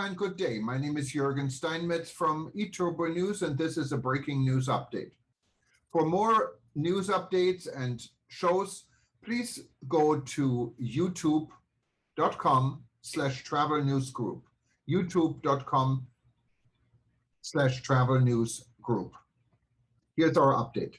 and good day. My name is Jürgen Steinmetz from eTurboNews, and this is a breaking news update. For more news updates and shows, please go to youtube.com/travel news group. youtube.com/travel news group. Here's our update.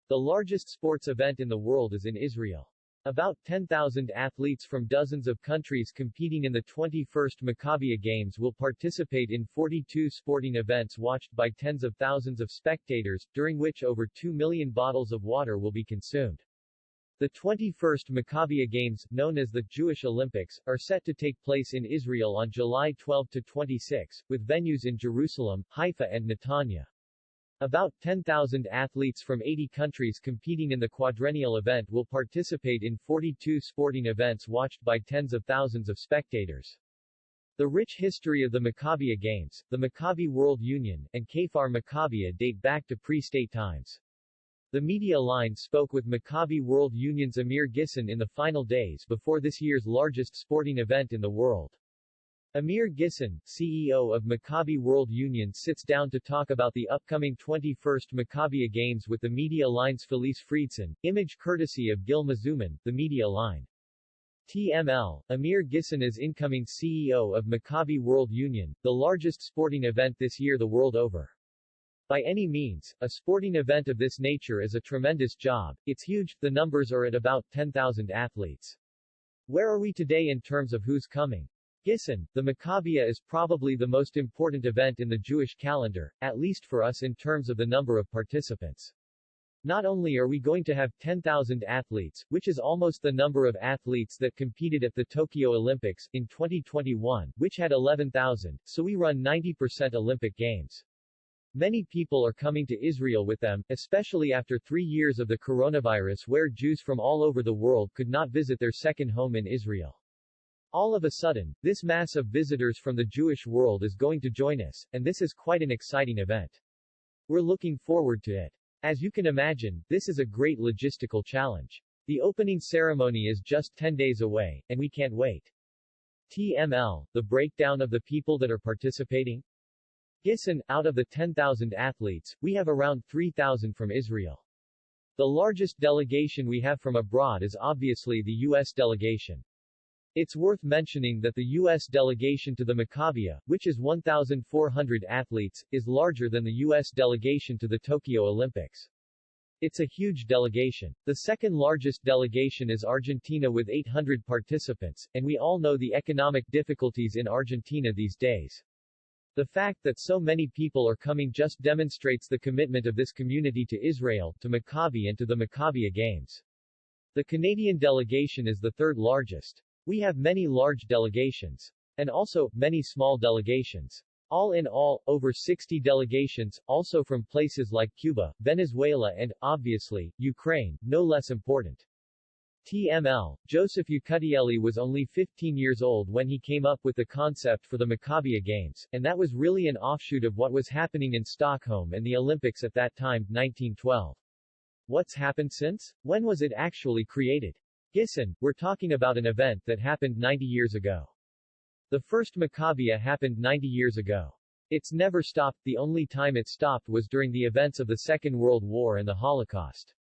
The largest sports event in the world is in Israel. About 10,000 athletes from dozens of countries competing in the 21st Maccabiah Games will participate in 42 sporting events watched by tens of thousands of spectators, during which over 2 million bottles of water will be consumed. The 21st Maccabiah Games, known as the Jewish Olympics, are set to take place in Israel on July 12 to 26, with venues in Jerusalem, Haifa and Netanya. About 10,000 athletes from 80 countries competing in the quadrennial event will participate in 42 sporting events watched by tens of thousands of spectators. The rich history of the Maccabiah Games, the Maccabi World Union, and Kfar Maccabiah date back to pre-state times. The media line spoke with Maccabi World Union's Amir Gisson in the final days before this year's largest sporting event in the world. Amir Gisson, CEO of Maccabi World Union, sits down to talk about the upcoming 21st Maccabiah Games with the media line's Felice Friedson, image courtesy of Gil Mazuman, the media line. TML, Amir Gisson is incoming CEO of Maccabi World Union, the largest sporting event this year the world over. By any means, a sporting event of this nature is a tremendous job. It's huge, the numbers are at about 10,000 athletes. Where are we today in terms of who's coming? Gisson, the Maccabiah is probably the most important event in the Jewish calendar, at least for us in terms of the number of participants. Not only are we going to have 10,000 athletes, which is almost the number of athletes that competed at the Tokyo Olympics in 2021, which had 11,000, so we run 90% Olympic Games. Many people are coming to Israel with them, especially after 3 years of the coronavirus where Jews from all over the world could not visit their second home in Israel. All of a sudden, this mass of visitors from the Jewish world is going to join us, and this is quite an exciting event. We're looking forward to it. As you can imagine, this is a great logistical challenge. The opening ceremony is just 10 days away, and we can't wait. TML, the breakdown of the people that are participating? Gisson, out of the 10,000 athletes, we have around 3,000 from Israel. The largest delegation we have from abroad is obviously the U.S. delegation. It's worth mentioning that the U.S. delegation to the Maccabiah, which is 1,400 athletes, is larger than the U.S. delegation to the Tokyo Olympics. It's a huge delegation. The second largest delegation is Argentina with 800 participants, and we all know the economic difficulties in Argentina these days. The fact that so many people are coming just demonstrates the commitment of this community to Israel, to Maccabi and to the Maccabiah Games. The Canadian delegation is the third largest. We have many large delegations. And also, many small delegations. All in all, over 60 delegations, also from places like Cuba, Venezuela and, obviously, Ukraine, no less important. TML, Joseph Ucutieli was only 15 years old when he came up with the concept for the Maccabiah Games, and that was really an offshoot of what was happening in Stockholm and the Olympics at that time, 1912. What's happened since? When was it actually created? Gisson, we're talking about an event that happened 90 years ago. The first Maccabiah happened 90 years ago. It's never stopped, the only time it stopped was during the events of the Second World War and the Holocaust.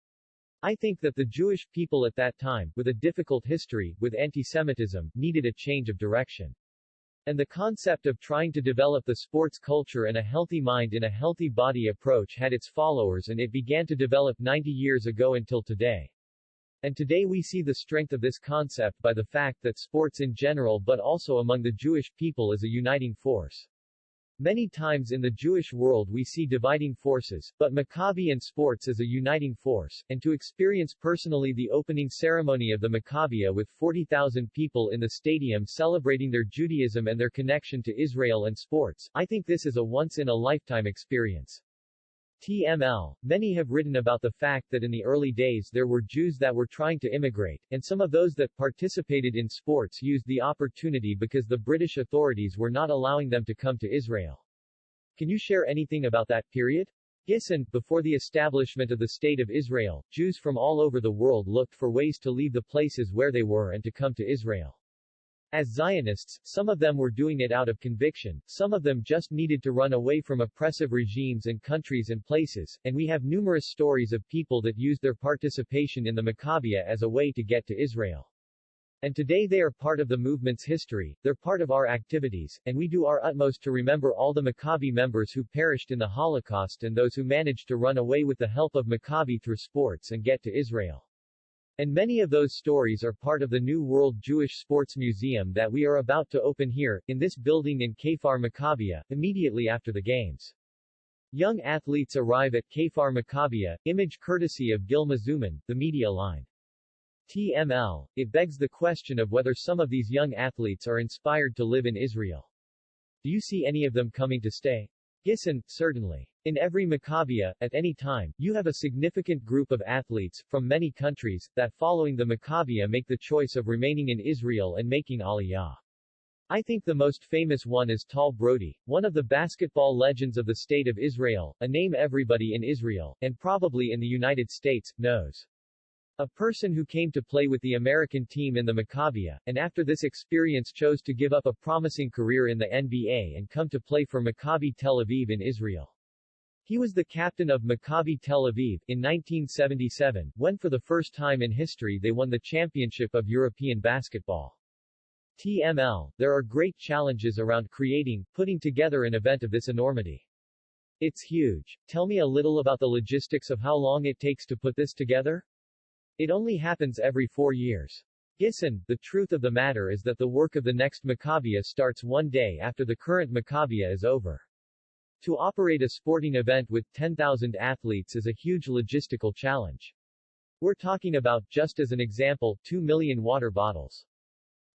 I think that the Jewish people at that time, with a difficult history, with anti-Semitism, needed a change of direction. And the concept of trying to develop the sports culture and a healthy mind in a healthy body approach had its followers and it began to develop 90 years ago until today. And today we see the strength of this concept by the fact that sports in general but also among the Jewish people is a uniting force. Many times in the Jewish world we see dividing forces, but Maccabi and sports is a uniting force, and to experience personally the opening ceremony of the Maccabiah with 40,000 people in the stadium celebrating their Judaism and their connection to Israel and sports, I think this is a once-in-a-lifetime experience. TML, many have written about the fact that in the early days there were Jews that were trying to immigrate, and some of those that participated in sports used the opportunity because the British authorities were not allowing them to come to Israel. Can you share anything about that period? Gisson, before the establishment of the State of Israel, Jews from all over the world looked for ways to leave the places where they were and to come to Israel. As Zionists, some of them were doing it out of conviction, some of them just needed to run away from oppressive regimes and countries and places, and we have numerous stories of people that used their participation in the Maccabiya as a way to get to Israel. And today they are part of the movement's history, they're part of our activities, and we do our utmost to remember all the Maccabi members who perished in the Holocaust and those who managed to run away with the help of Maccabi through sports and get to Israel. And many of those stories are part of the New World Jewish Sports Museum that we are about to open here, in this building in Kfar Maccabiya, immediately after the Games. Young athletes arrive at Kfar Maccabiya, image courtesy of Gil Mazuman, the media line. TML, it begs the question of whether some of these young athletes are inspired to live in Israel. Do you see any of them coming to stay? Gisson, certainly. In every Maccabiya, at any time, you have a significant group of athletes, from many countries, that following the Maccabiya make the choice of remaining in Israel and making Aliyah. I think the most famous one is Tal Brody, one of the basketball legends of the State of Israel, a name everybody in Israel, and probably in the United States, knows. A person who came to play with the American team in the Maccabiya, and after this experience chose to give up a promising career in the NBA and come to play for Maccabi Tel Aviv in Israel. He was the captain of Maccabi Tel Aviv, in 1977, when for the first time in history they won the championship of European basketball. TML, there are great challenges around putting together an event of this enormity. It's huge. Tell me a little about the logistics of how long it takes to put this together? It only happens every 4 years. Gisson, the truth of the matter is that the work of the next Maccabiya starts one day after the current Maccabiya is over. To operate a sporting event with 10,000 athletes is a huge logistical challenge. We're talking about, just as an example, 2 million water bottles.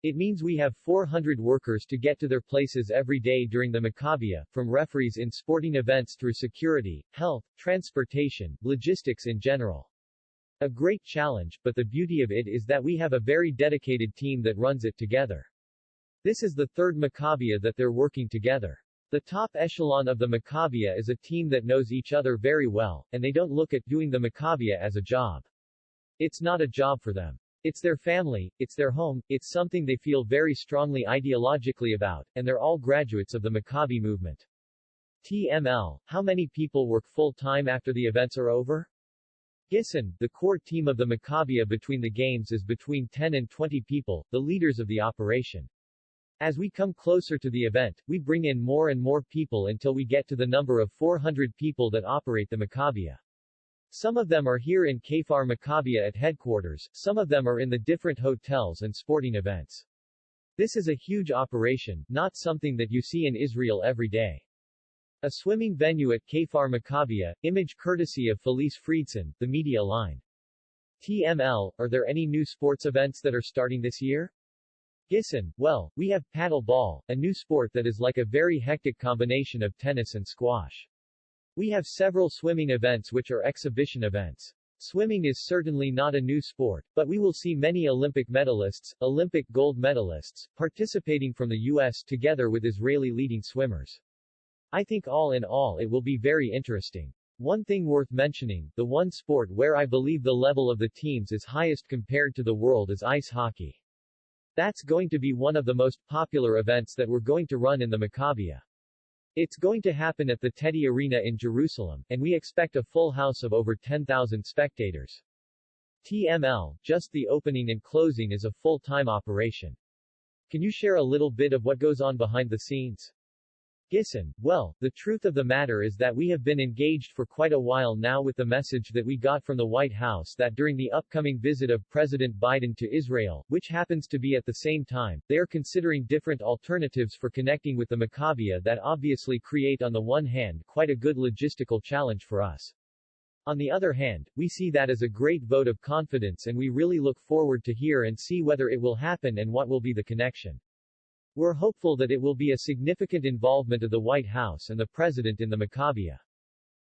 It means we have 400 workers to get to their places every day during the Maccabiya, from referees in sporting events through security, health, transportation, logistics in general. A great challenge, but the beauty of it is that we have a very dedicated team that runs it together. This is the third Maccabiya that they're working together. The top echelon of the Maccabiya is a team that knows each other very well, and they don't look at doing the Maccabiya as a job. It's not a job for them. It's their family, it's their home, it's something they feel very strongly ideologically about, and they're all graduates of the Maccabi movement. TML, how many people work full-time after the events are over? Gisson, the core team of the Maccabiya between the games is between 10 and 20 people, the leaders of the operation. As we come closer to the event, we bring in more and more people until we get to the number of 400 people that operate the Maccabiya. Some of them are here in Kfar Maccabiya at headquarters, some of them are in the different hotels and sporting events. This is a huge operation, not something that you see in Israel every day. A swimming venue at Kfar Maccabiya, image courtesy of Felice Friedson, the media line. TML, are there any new sports events that are starting this year? Gisson, well, we have paddle ball, a new sport that is like a very hectic combination of tennis and squash. We have several swimming events which are exhibition events. Swimming is certainly not a new sport, but we will see many Olympic medalists, Olympic gold medalists, participating from the U.S. together with Israeli leading swimmers. I think all in all it will be very interesting. One thing worth mentioning, the one sport where I believe the level of the teams is highest compared to the world is ice hockey. That's going to be one of the most popular events that we're going to run in the Maccabiya. It's going to happen at the Teddy Arena in Jerusalem, and we expect a full house of over 10,000 spectators. TML, just the opening and closing is a full-time operation. Can you share a little bit of what goes on behind the scenes? Gisson, well, the truth of the matter is that we have been engaged for quite a while now with the message that we got from the White House that during the upcoming visit of President Biden to Israel, which happens to be at the same time, they are considering different alternatives for connecting with the Maccabiya that obviously create on the one hand quite a good logistical challenge for us. On the other hand, we see that as a great vote of confidence and we really look forward to hear and see whether it will happen and what will be the connection. We're hopeful that it will be a significant involvement of the White House and the President in the Maccabiya.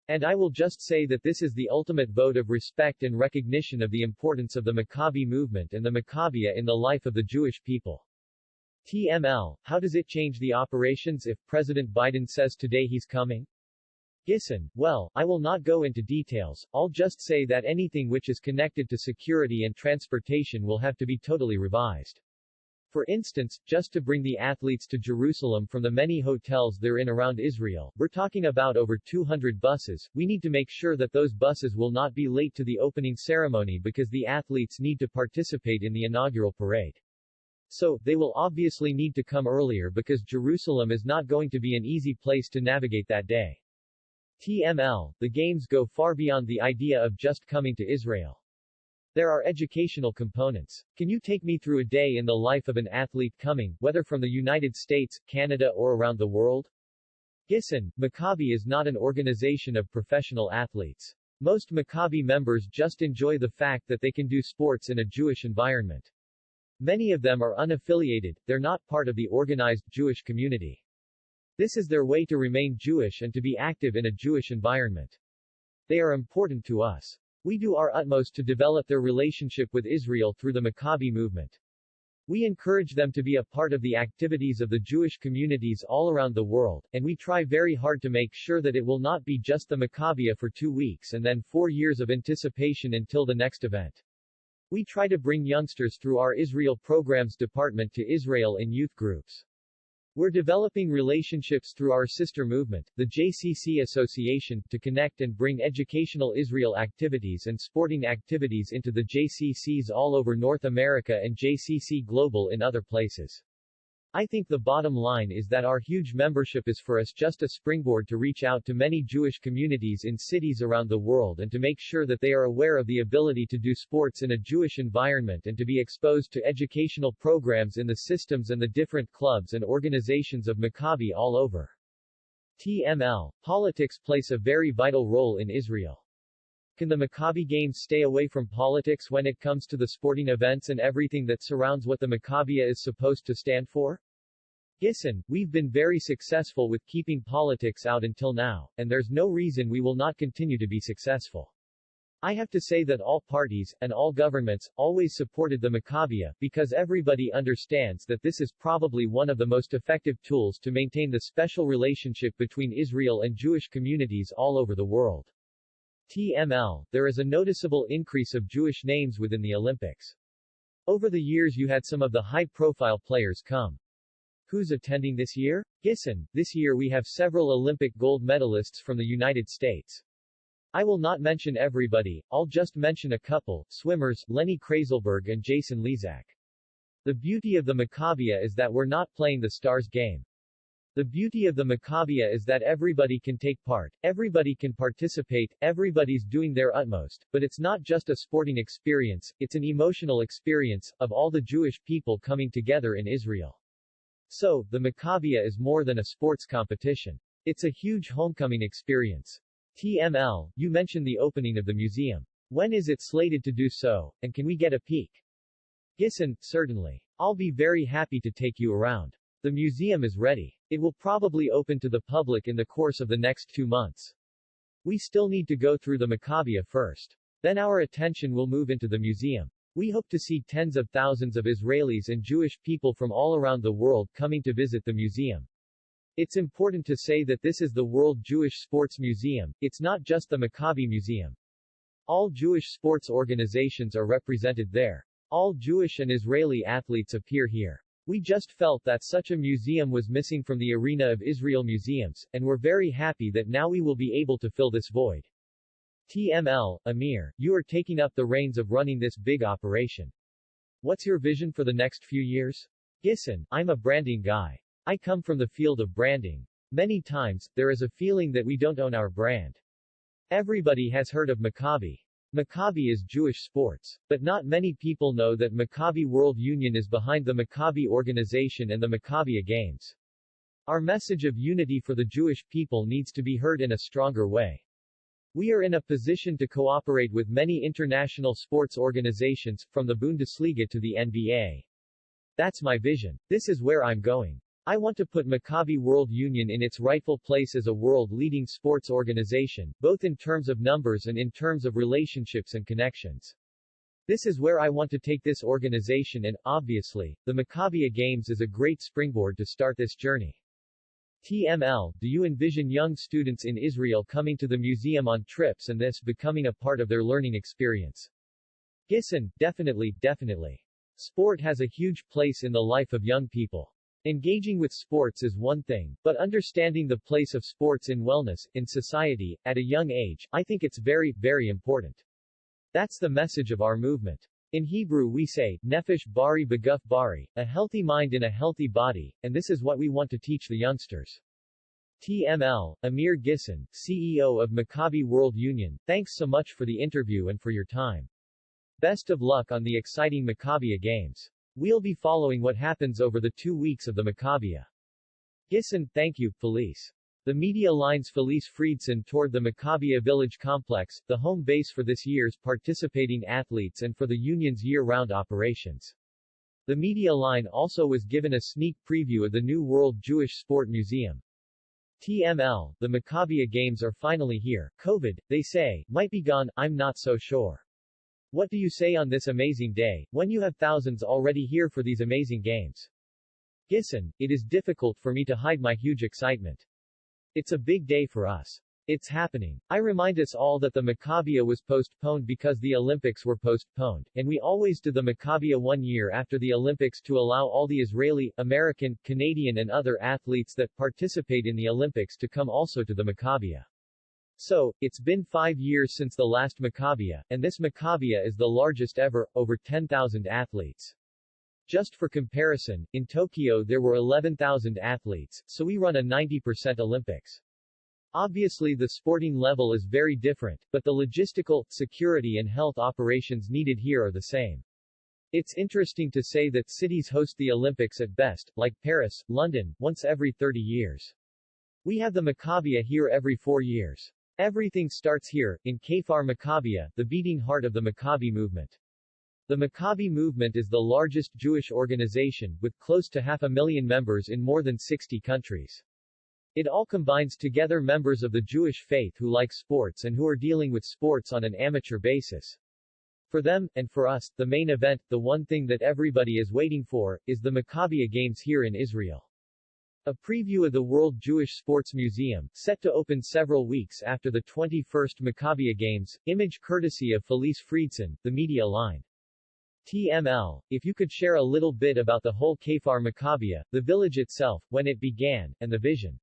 And I will just say that this is the ultimate vote of respect and recognition of the importance of the Maccabi movement and the Maccabiya in the life of the Jewish people. TML, how does it change the operations if President Biden says today he's coming? Gisson, well, I will not go into details, I'll just say that anything which is connected to security and transportation will have to be totally revised. For instance, just to bring the athletes to Jerusalem from the many hotels they're in around Israel, we're talking about over 200 buses. We need to make sure that those buses will not be late to the opening ceremony because the athletes need to participate in the inaugural parade. So, they will obviously need to come earlier because Jerusalem is not going to be an easy place to navigate that day. TML, the games go far beyond the idea of just coming to Israel. There are educational components. Can you take me through a day in the life of an athlete coming, whether from the United States, Canada or around the world? Gissen, Maccabi is not an organization of professional athletes. Most Maccabi members just enjoy the fact that they can do sports in a Jewish environment. Many of them are unaffiliated, they're not part of the organized Jewish community. This is their way to remain Jewish and to be active in a Jewish environment. They are important to us. We do our utmost to develop their relationship with Israel through the Maccabi movement. We encourage them to be a part of the activities of the Jewish communities all around the world, and we try very hard to make sure that it will not be just the Maccabiya for 2 weeks and then 4 years of anticipation until the next event. We try to bring youngsters through our Israel Programs Department to Israel in youth groups. We're developing relationships through our sister movement, the JCC Association, to connect and bring educational Israel activities and sporting activities into the JCCs all over North America and JCC Global in other places. I think the bottom line is that our huge membership is for us just a springboard to reach out to many Jewish communities in cities around the world and to make sure that they are aware of the ability to do sports in a Jewish environment and to be exposed to educational programs in the systems and the different clubs and organizations of Maccabi all over. TML. Politics plays a very vital role in Israel. Can the Maccabi Games stay away from politics when it comes to the sporting events and everything that surrounds what the Maccabiya is supposed to stand for? Gissen, we've been very successful with keeping politics out until now, and there's no reason we will not continue to be successful. I have to say that all parties, and all governments, always supported the Maccabiya, because everybody understands that this is probably one of the most effective tools to maintain the special relationship between Israel and Jewish communities all over the world. TML, there is a noticeable increase of Jewish names within the Olympics. Over the years you had some of the high-profile players come. Who's attending this year? Gissen, this year we have several Olympic gold medalists from the United States. I will not mention everybody, I'll just mention a couple, swimmers, Lenny Kraselberg and Jason Lezak. The beauty of the Maccabiya is that we're not playing the stars game. The beauty of the Maccabiya is that everybody can take part, everybody can participate, everybody's doing their utmost, but it's not just a sporting experience, it's an emotional experience, of all the Jewish people coming together in Israel. So, the Maccabiya is more than a sports competition. It's a huge homecoming experience. TML, you mentioned the opening of the museum. When is it slated to do so, and can we get a peek? Gissen, certainly. I'll be very happy to take you around. The museum is ready. It will probably open to the public in the course of the next 2 months. We still need to go through the Maccabiya first. Then our attention will move into the museum. We hope to see tens of thousands of Israelis and Jewish people from all around the world coming to visit the museum. It's important to say that this is the World Jewish Sports Museum, it's not just the Maccabi Museum. All Jewish sports organizations are represented there. All Jewish and Israeli athletes appear here. We just felt that such a museum was missing from the arena of Israel museums, and we're very happy that now we will be able to fill this void. TML, Amir, you are taking up the reins of running this big operation. What's your vision for the next few years? Gissen, I'm a branding guy. I come from the field of branding. Many times, there is a feeling that we don't own our brand. Everybody has heard of Maccabi. Maccabi is Jewish sports, but not many people know that Maccabi World Union is behind the Maccabi organization and the Maccabiya Games. Our message of unity for the Jewish people needs to be heard in a stronger way. We are in a position to cooperate with many international sports organizations, from the Bundesliga to the NBA. That's my vision. This is where I'm going. I want to put Maccabi World Union in its rightful place as a world-leading sports organization, both in terms of numbers and in terms of relationships and connections. This is where I want to take this organization and, obviously, the Maccabiya Games is a great springboard to start this journey. TML, do you envision young students in Israel coming to the museum on trips and this becoming a part of their learning experience? Gissen, definitely. Sport has a huge place in the life of young people. Engaging with sports is one thing, but understanding the place of sports in wellness, in society, at a young age, I think it's very, very important. That's the message of our movement. In Hebrew we say, Nefesh Bari Beguf Bari, a healthy mind in a healthy body, and this is what we want to teach the youngsters. TML, Amir Gisson, CEO of Maccabi World Union, thanks so much for the interview and for your time. Best of luck on the exciting Maccabiya Games. We'll be following what happens over the 2 weeks of the Maccabiya. Gisson, thank you, Felice. The media lines Felice Friedson toured the Maccabiya Village Complex, the home base for this year's participating athletes and for the union's year-round operations. The media line also was given a sneak preview of the new World Jewish Sport Museum. TML, the Maccabiya Games are finally here. COVID, they say, might be gone, I'm not so sure. What do you say on this amazing day, when you have thousands already here for these amazing games? Gisson, it is difficult for me to hide my huge excitement. It's a big day for us. It's happening. I remind us all that the Maccabiya was postponed because the Olympics were postponed, and we always do the Maccabiya 1 year after the Olympics to allow all the Israeli, American, Canadian and other athletes that participate in the Olympics to come also to the Maccabiya. So, it's been 5 years since the last Maccabiya, and this Maccabiya is the largest ever, over 10,000 athletes. Just for comparison, in Tokyo there were 11,000 athletes, so we run a 90% Olympics. Obviously the sporting level is very different, but the logistical, security and health operations needed here are the same. It's interesting to say that cities host the Olympics at best, like Paris, London, once every 30 years. We have the Maccabiya here every 4 years. Everything starts here, in Kfar Maccabiya, the beating heart of the Maccabi movement. The Maccabi movement is the largest Jewish organization, with close to 500,000 members in more than 60 countries. It all combines together members of the Jewish faith who like sports and who are dealing with sports on an amateur basis. For them, and for us, the main event, the one thing that everybody is waiting for, is the Maccabiya Games here in Israel. A preview of the World Jewish Sports Museum, set to open several weeks after the 21st Maccabiya Games, image courtesy of Felice Friedson, the media line. TML, if you could share a little bit about the whole Kfar Maccabiya, the village itself, when it began, and the vision.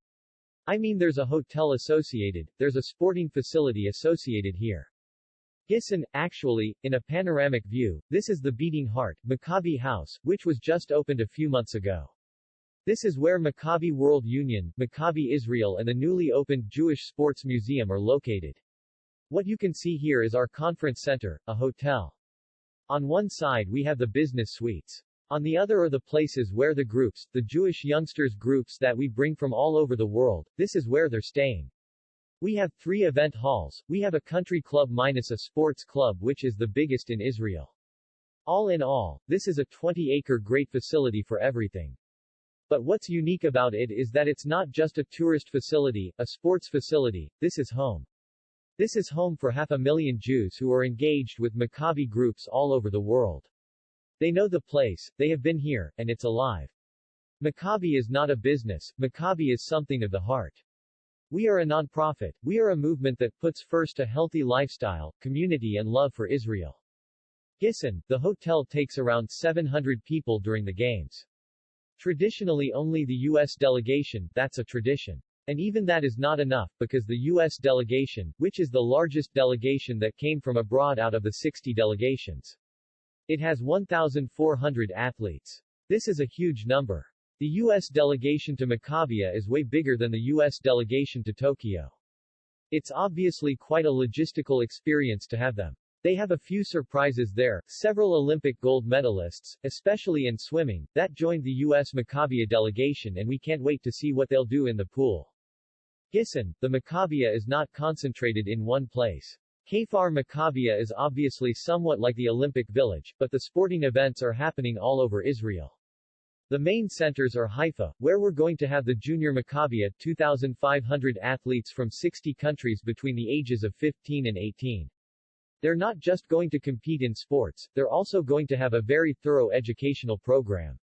I mean there's a hotel associated, there's a sporting facility associated here. Gisson, actually, in a panoramic view, this is the beating heart, Maccabi House, which was just opened a few months ago. This is where Maccabi World Union, Maccabi Israel and the newly opened Jewish Sports Museum are located. What you can see here is our conference center, a hotel. On one side we have the business suites. On the other are the places where the groups, the Jewish youngsters groups that we bring from all over the world, this is where they're staying. We have 3 event halls, we have a country club minus a sports club which is the biggest in Israel. All in all, this is a 20-acre great facility for everything. But what's unique about it is that it's not just a tourist facility, a sports facility, this is home. This is home for 500,000 Jews who are engaged with Maccabi groups all over the world. They know the place, they have been here, and it's alive. Maccabi is not a business, Maccabi is something of the heart. We are a non-profit, we are a movement that puts first a healthy lifestyle, community and love for Israel. Gisson, the hotel takes around 700 people during the games. Traditionally only the U.S. delegation, that's a tradition. And even that is not enough, because the U.S. delegation, which is the largest delegation that came from abroad out of the 60 delegations. It has 1,400 athletes. This is a huge number. The U.S. delegation to Maccabiya is way bigger than the U.S. delegation to Tokyo. It's obviously quite a logistical experience to have them. They have a few surprises there, several Olympic gold medalists, especially in swimming, that joined the U.S. Maccabiya delegation and we can't wait to see what they'll do in the pool. Gisson, the Maccabiya is not concentrated in one place. Kfar Maccabiya is obviously somewhat like the Olympic Village, but the sporting events are happening all over Israel. The main centers are Haifa, where we're going to have the Junior Maccabiya, 2,500 athletes from 60 countries between the ages of 15 and 18. They're not just going to compete in sports, they're also going to have a very thorough educational program.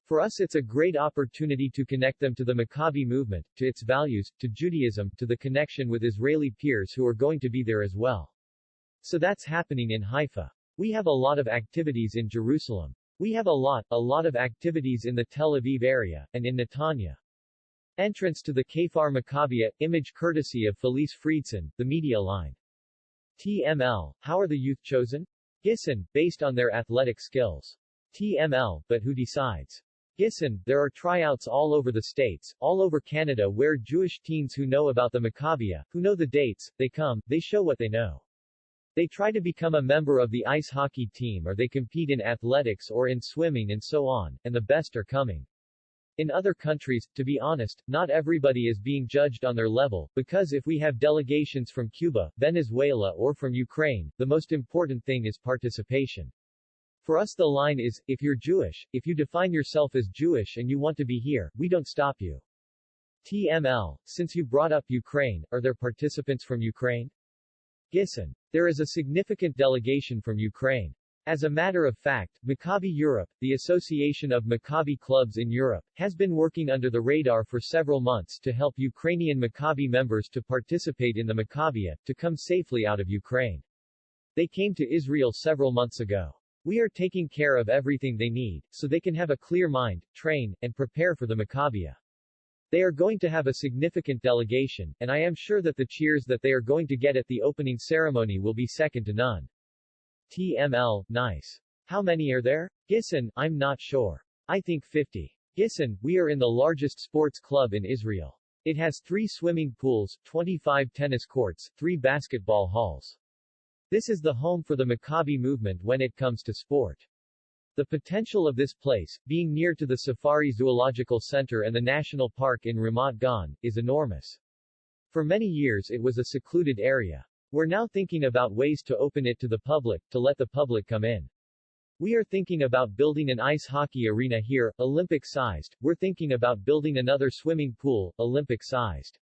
For us it's a great opportunity to connect them to the Maccabi movement, to its values, to Judaism, to the connection with Israeli peers who are going to be there as well. So that's happening in Haifa. We have a lot of activities in Jerusalem. We have a lot of activities in the Tel Aviv area, and in Netanya. Entrance to the Kfar Maccabia, image courtesy of Felice Friedson, the media line. TML, how are the youth chosen? Gisson, based on their athletic skills. TML, but who decides? Gisson, there are tryouts all over the states, all over Canada where Jewish teens who know about the Maccabia, who know the dates, they come, they show what they know. They try to become a member of the ice hockey team or they compete in athletics or in swimming and so on, and the best are coming. In other countries, to be honest, not everybody is being judged on their level, because if we have delegations from Cuba, Venezuela or from Ukraine, the most important thing is participation. For us the line is, if you're Jewish, if you define yourself as Jewish and you want to be here, we don't stop you. TML, since you brought up Ukraine, are there participants from Ukraine? Gisson. There is a significant delegation from Ukraine. As a matter of fact, Maccabi Europe, the association of Maccabi clubs in Europe, has been working under the radar for several months to help Ukrainian Maccabi members to participate in the Maccabia, to come safely out of Ukraine. They came to Israel several months ago. We are taking care of everything they need, so they can have a clear mind, train, and prepare for the Maccabia. They are going to have a significant delegation, and I am sure that the cheers that they are going to get at the opening ceremony will be second to none. TML, nice. How many are there? Gisson, I'm not sure. I think 50. Gisson, we are in the largest sports club in Israel. It has 3 swimming pools, 25 tennis courts, 3 basketball halls. This is the home for the Maccabi movement when it comes to sport. The potential of this place, being near to the Safari Zoological Center and the National Park in Ramat Gan, is enormous. For many years it was a secluded area. We're now thinking about ways to open it to the public, to let the public come in. We are thinking about building an ice hockey arena here, Olympic-sized. We're thinking about building another swimming pool, Olympic-sized.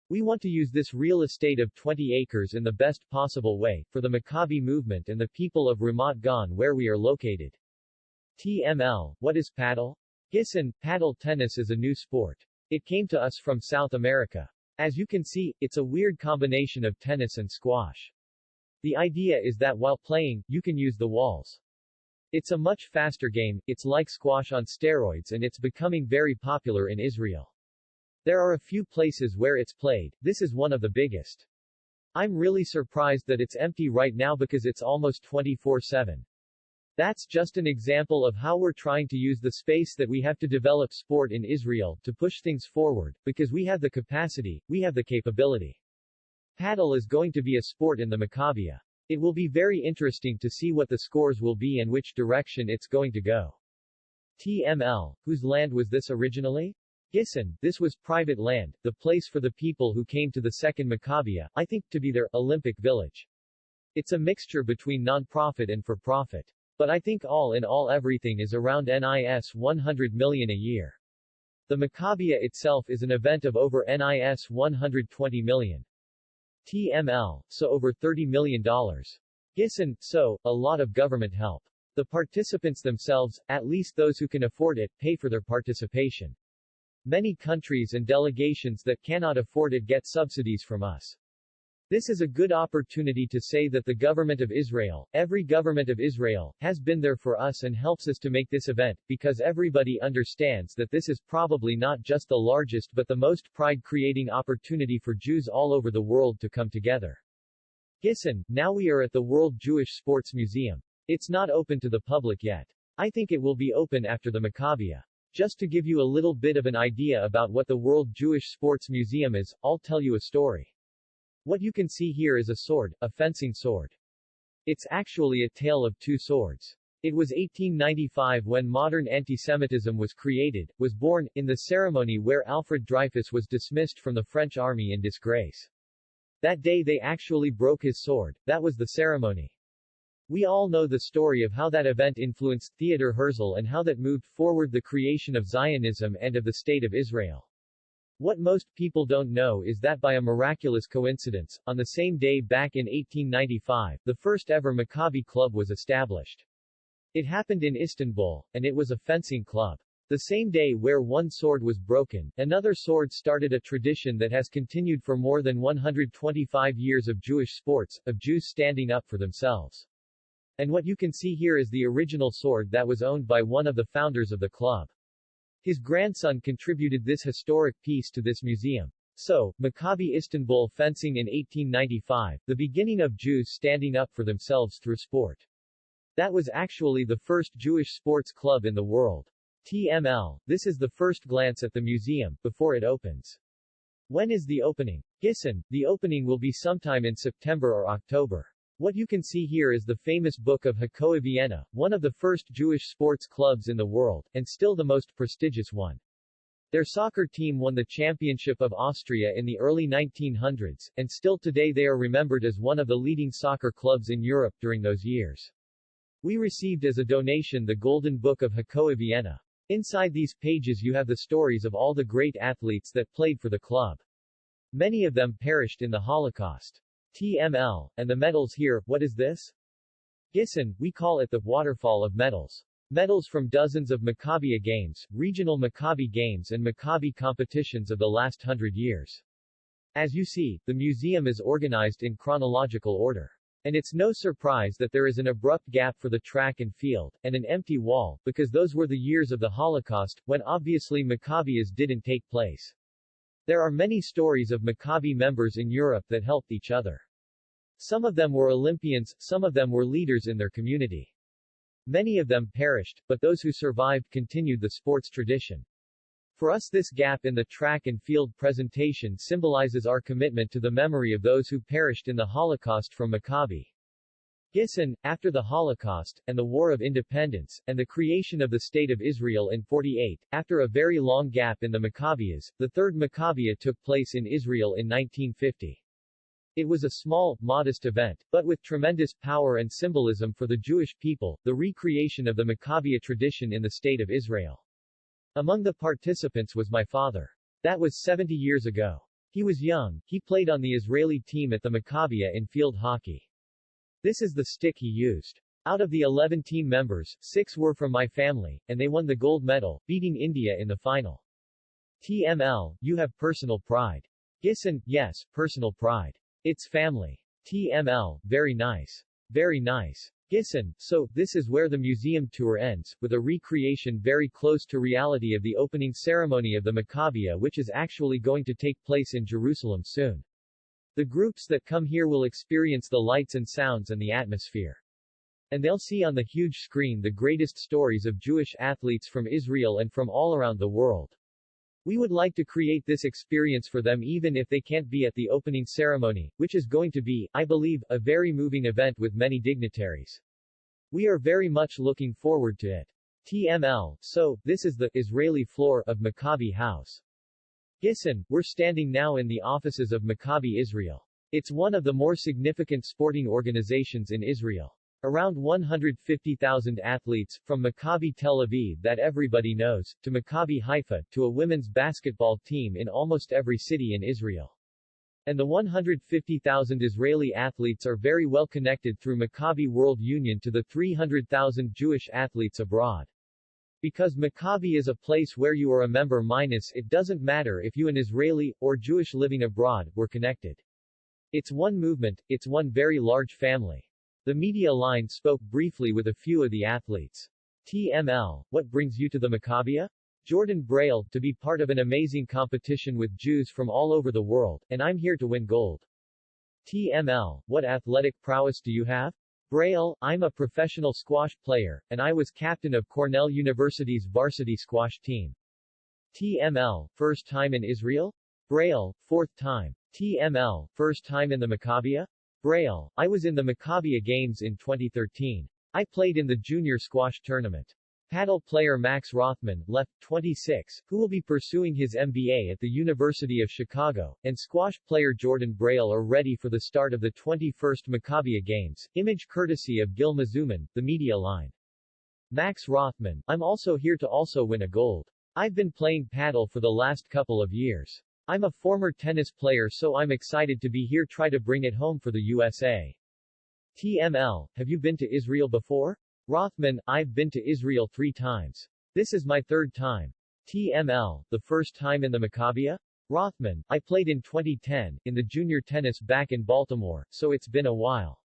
We want to use this real estate of 20 acres in the best possible way, for the Maccabi movement and the people of Ramat Gan where we are located. TML, what is paddle? Gisson, paddle tennis is a new sport. It came to us from South America. As you can see, it's a weird combination of tennis and squash. The idea is that while playing, you can use the walls. It's a much faster game, it's like squash on steroids and it's becoming very popular in Israel. There are a few places where it's played, this is one of the biggest. I'm really surprised that it's empty right now because it's almost 24/7. That's just an example of how we're trying to use the space that we have to develop sport in Israel, to push things forward, because we have the capacity, we have the capability. Paddle is going to be a sport in the Maccabia. It will be very interesting to see what the scores will be and which direction it's going to go. TML, whose land was this originally? Gisson, this was private land, the place for the people who came to the second Maccabia, I think, to be their Olympic village. It's a mixture between non-profit and for-profit. But I think all in all everything is around NIS 100 million a year. The Maccabia itself is an event of over NIS 120 million. TML, so over $30 million. Gisson, so, a lot of government help. The participants themselves, at least those who can afford it, pay for their participation. Many countries and delegations that cannot afford it get subsidies from us. This is a good opportunity to say that the government of Israel, every government of Israel, has been there for us and helps us to make this event, because everybody understands that this is probably not just the largest but the most pride-creating opportunity for Jews all over the world to come together. Gisson, now we are at the World Jewish Sports Museum. It's not open to the public yet. I think it will be open after the Maccabia. Just to give you a little bit of an idea about what the World Jewish Sports Museum is, I'll tell you a story. What you can see here is a sword, a fencing sword. It's actually a tale of two swords. It was 1895 when modern antisemitism was created, was born, in the ceremony where Alfred Dreyfus was dismissed from the French army in disgrace. That day they actually broke his sword, that was the ceremony. We all know the story of how that event influenced Theodor Herzl and how that moved forward the creation of Zionism and of the State of Israel. What most people don't know is that by a miraculous coincidence, on the same day back in 1895, the first ever Maccabi club was established. It happened in Istanbul, and it was a fencing club. The same day where one sword was broken, another sword started a tradition that has continued for more than 125 years of Jewish sports, of Jews standing up for themselves. And what you can see here is the original sword that was owned by one of the founders of the club. His grandson contributed this historic piece to this museum. So, Maccabi Istanbul fencing in 1895, the beginning of Jews standing up for themselves through sport. That was actually the first Jewish sports club in the world. TML, this is the first glance at the museum, before it opens. When is the opening? Gissen, the opening will be sometime in September or October. What you can see here is the famous Book of Hakoah Vienna, one of the first Jewish sports clubs in the world, and still the most prestigious one. Their soccer team won the championship of Austria in the early 1900s, and still today they are remembered as one of the leading soccer clubs in Europe during those years. We received as a donation the Golden Book of Hakoah Vienna. Inside these pages you have the stories of all the great athletes that played for the club. Many of them perished in the Holocaust. TML, and the medals here, what is this? Gissen, we call it the waterfall of medals. Medals from dozens of Maccabi games, regional Maccabi games and Maccabi competitions of the last 100 years. As you see, the museum is organized in chronological order. And it's no surprise that there is an abrupt gap for the track and field, and an empty wall, because those were the years of the Holocaust, when obviously Maccabi's didn't take place. There are many stories of Maccabi members in Europe that helped each other. Some of them were Olympians, some of them were leaders in their community. Many of them perished, but those who survived continued the sports tradition. For us this gap in the track and field presentation symbolizes our commitment to the memory of those who perished in the Holocaust from Maccabi. Gissen, after the Holocaust, and the War of Independence, and the creation of the State of Israel in 48, after a very long gap in the Maccabias, the Third Maccabiah took place in Israel in 1950. It was a small, modest event, but with tremendous power and symbolism for the Jewish people, the recreation of the Maccabiah tradition in the State of Israel. Among the participants was my father. That was 70 years ago. He was young, he played on the Israeli team at the Maccabiah in field hockey. This is the stick he used. Out of the 11 team members, 6 were from my family, and they won the gold medal, beating India in the final. TML, you have personal pride. Gissen, yes, personal pride. It's family. TML, very nice. Very nice. Gissen, so, this is where the museum tour ends, with a recreation very close to reality of the opening ceremony of the Maccabiah which is actually going to take place in Jerusalem soon. The groups that come here will experience the lights and sounds and the atmosphere. And they'll see on the huge screen the greatest stories of Jewish athletes from Israel and from all around the world. We would like to create this experience for them even if they can't be at the opening ceremony, which is going to be, I believe, a very moving event with many dignitaries. We are very much looking forward to it. TML, so, this is the Israeli floor of Maccabi House. Gissen, we're standing now in the offices of Maccabi Israel. It's one of the more significant sporting organizations in Israel. Around 150,000 athletes, from Maccabi Tel Aviv that everybody knows, to Maccabi Haifa, to a women's basketball team in almost every city in Israel. And the 150,000 Israeli athletes are very well connected through Maccabi World Union to the 300,000 Jewish athletes abroad. Because Maccabi is a place where you are a member minus it doesn't matter if you an Israeli, or Jewish living abroad, were connected. It's one movement, it's one very large family. The media line spoke briefly with a few of the athletes. TML, what brings you to the Maccabiah? Jordan Braille, to be part of an amazing competition with Jews from all over the world, and I'm here to win gold. TML, what athletic prowess do you have? Braille, I'm a professional squash player, and I was captain of Cornell University's varsity squash team. TML, first time in Israel? Braille, fourth time. TML, first time in the Maccabiah? Braille, I was in the Maccabiah Games in 2013. I played in the junior squash tournament. Paddle player Max Rothman, left, 26, who will be pursuing his MBA at the University of Chicago, and squash player Jordan Braille are ready for the start of the 21st Maccabiah Games, image courtesy of Gil Mazuman, the media line. Max Rothman, I'm also here to also win a gold. I've been playing paddle for the last couple of years. I'm a former tennis player so I'm excited to be here try to bring it home for the USA. TML, have you been to Israel before? Rothman, I've been to Israel 3 times. This is my 3rd time. TML, the first time in the Maccabiah? Rothman, I played in 2010, in the junior tennis back in Baltimore, so it's been a while.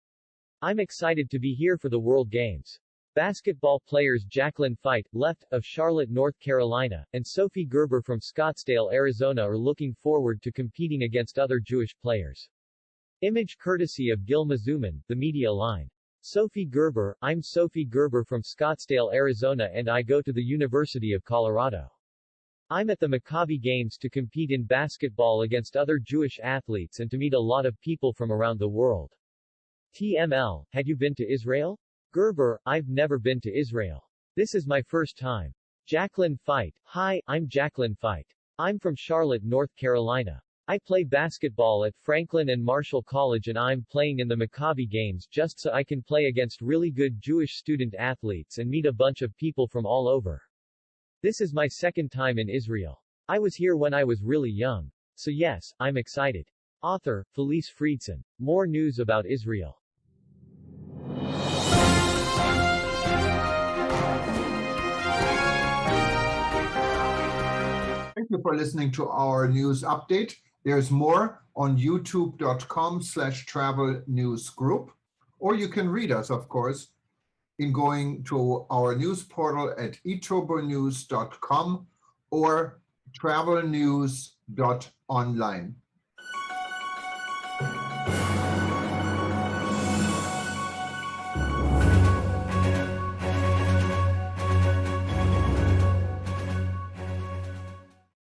I'm excited to be here for the World Games. Basketball players Jacqueline Feit, left, of Charlotte, North Carolina, and Sophie Gerber from Scottsdale, Arizona are looking forward to competing against other Jewish players. Image courtesy of Gil Mazuman, the media line. Sophie Gerber, I'm Sophie Gerber from Scottsdale, Arizona and I go to the University of Colorado. I'm at the Maccabi Games to compete in basketball against other Jewish athletes and to meet a lot of people from around the world. TML, had you been to Israel? Gerber, I've never been to Israel. This is my first time. Jacqueline Feit, hi, I'm Jacqueline Feit. I'm from Charlotte, North Carolina. I play basketball at Franklin and Marshall College and I'm playing in the Maccabi Games just so I can play against really good Jewish student athletes and meet a bunch of people from all over. This is my second time in Israel. I was here when I was really young. So yes, I'm excited. Author, Felice Friedson. More news about Israel. Thank you for listening to our news update. There's more on youtube.com/travel news group, or you can read us, of course, in going to our news portal at eTurboNews.com or travelnews.online.